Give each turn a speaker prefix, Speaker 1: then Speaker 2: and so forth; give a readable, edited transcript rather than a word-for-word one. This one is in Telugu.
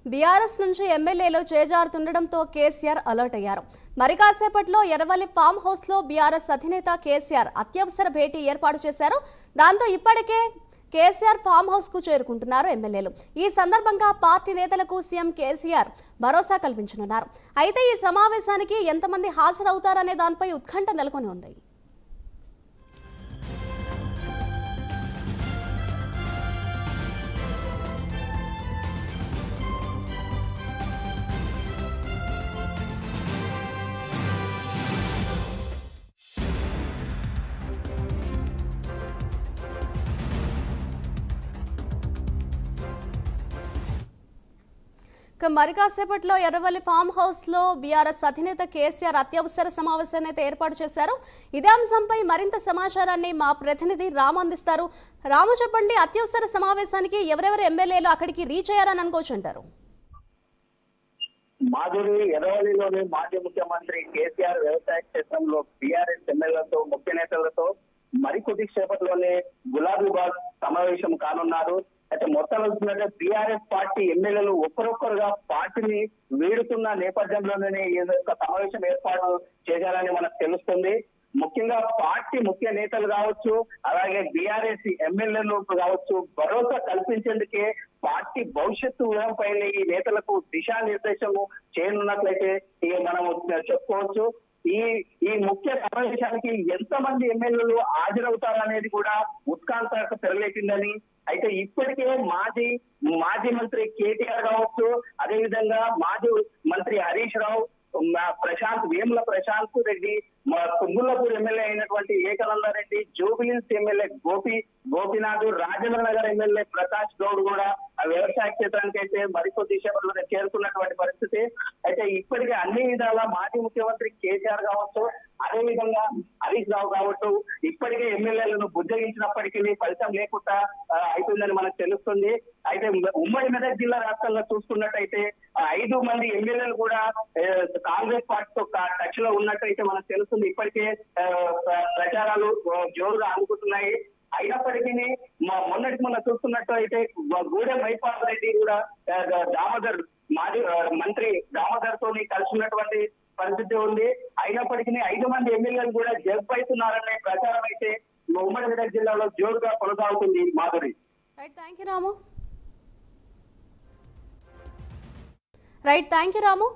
Speaker 1: బీఆర్ఎస్ నుంచి ఎమ్మెల్యేలు చేజారుతుండడంతో కేసీఆర్ అలర్ట్ అయ్యారు. మరి కాసేపట్లో ఎర్రవల్లి ఫామ్ హౌస్ లో బీఆర్ఎస్ అధినేత కేసీఆర్ అత్యవసర భేటీ ఏర్పాటు చేశారు. దాంతో ఇప్పటికే కేసీఆర్ ఫామ్ హౌస్ కు చేరుకుంటున్నారు ఎమ్మెల్యేలు. ఈ సందర్భంగా పార్టీ నేతలకు సీఎం కేసీఆర్ భరోసా కల్పించనున్నారు. అయితే ఈ సమావేశానికి ఎంతమంది హాజరవుతారనే దానిపై ఉత్కంఠ నెలకొని ఉంది. మరి కాసేపట్లో ఎర్రవల్లి ఫామ్ హౌస్ లో బీఆర్ఎస్ అధినేత కేసీఆర్ అత్యవసర సమావేశాన్ని అయితే ఏర్పాటు చేశారు. ఇదే అంశంపై మరింత సమాచారాన్ని మా ప్రతినిధి రాము అందిస్తారు. రాము, చెప్పండి, అత్యవసర సమావేశానికి ఎవరెవరు ఎమ్మెల్యేలు అక్కడికి రీచ్ అయ్యారని అనుకోవచ్చు అంటారు?
Speaker 2: మాధురి, ఎర్రవల్లిలోని మాజీ ముఖ్యమంత్రి కేసీఆర్ వ్యవసాయ క్షేత్రంలో బీఆర్ఎస్ ఎమ్మెల్యేలతో ముఖ్య నేతలతో మరికొద్ది సేపట్లోనే గులాబీబాగ్ సమావేశం కానున్నారు. అయితే మొత్తం చూసినట్టే బీఆర్ఎస్ పార్టీ ఎమ్మెల్యేలు ఒక్కరొక్కరుగా పార్టీని వీడుతున్న నేపథ్యంలోనే ఏదో ఒక సమావేశం ఏర్పాటు చేయాలని మనకు తెలుస్తుంది. ముఖ్యంగా పార్టీ ముఖ్య నేతలు కావచ్చు, అలాగే బీఆర్ఎస్ ఎమ్మెల్యేలు కావచ్చు, భరోసా కల్పించేందుకే పార్టీ భవిష్యత్తు పైన ఈ నేతలకు దిశానిర్దేశము చేయనున్నట్లయితే మనం చెప్పుకోవచ్చు. ఈ ముఖ్య సమావేశానికి ఎంతమంది ఎమ్మెల్యేలు హాజరవుతారనేది కూడా ఉత్కంఠ తెరలేపిందని, అయితే ఇప్పటికే మాజీ మంత్రి కేటీఆర్ కావచ్చు, అదేవిధంగా మాజీ మంత్రి హరీష్ రావు, వేముల ప్రశాంత్ రెడ్డి, తుమ్మలపూర్ ఎమ్మెల్యే అయినటువంటి ఏకనందరెడ్డి, జూబిలీహిల్స్ ఎమ్మెల్యే గోపీనాథ్, రాజేంద్ర నగర్ ఎమ్మెల్యే ప్రకాష్ గౌడ్ కూడా ఆ వ్యవసాయ క్షేత్రానికి అయితే మరికొద్ది సేపట్లో చేరుకున్నటువంటి పరిస్థితి. అయితే ఇప్పటికే అన్ని విధాలా మాజీ ముఖ్యమంత్రి కేసీఆర్ కావచ్చు, అదేవిధంగా హరీష్ రావు కావచ్చు, ఇప్పటికే ఎమ్మెల్యేలను బుజ్జగించినప్పటికీ ఫలితం లేకుండా అయిపోయిందని మనకు తెలుస్తుంది. అయితే ఉమ్మడి మెదక్ జిల్లా వ్యాప్తంగా చూసుకున్నట్టయితే 5 మంది ఎమ్మెల్యేలు కూడా కాంగ్రెస్ పార్టీతో టచ్ లో ఉన్నట్టయితే మనకు తెలుస్తుంది. ఇప్పటికే ప్రచారాలు జోరుగా అందుకుంటున్నాయి. అయినప్పటికీ మొన్న చూస్తున్నట్టు అయితే గూడెం మైపాల్ రెడ్డి కూడా దామోదర్ మాజీ మంత్రి దామోదర్ తోని కలిసినటువంటి పరిస్థితి ఉంది. అయినప్పటికీ 5 మంది ఎమ్మెల్యేలు కూడా జబ్బు అవుతున్నారనే ప్రచారం అయితే ఉమ్మడి మెదక్ జిల్లాలో జోరుగా కొనసాగుతుంది. Madhuri,
Speaker 1: thank you Ramu.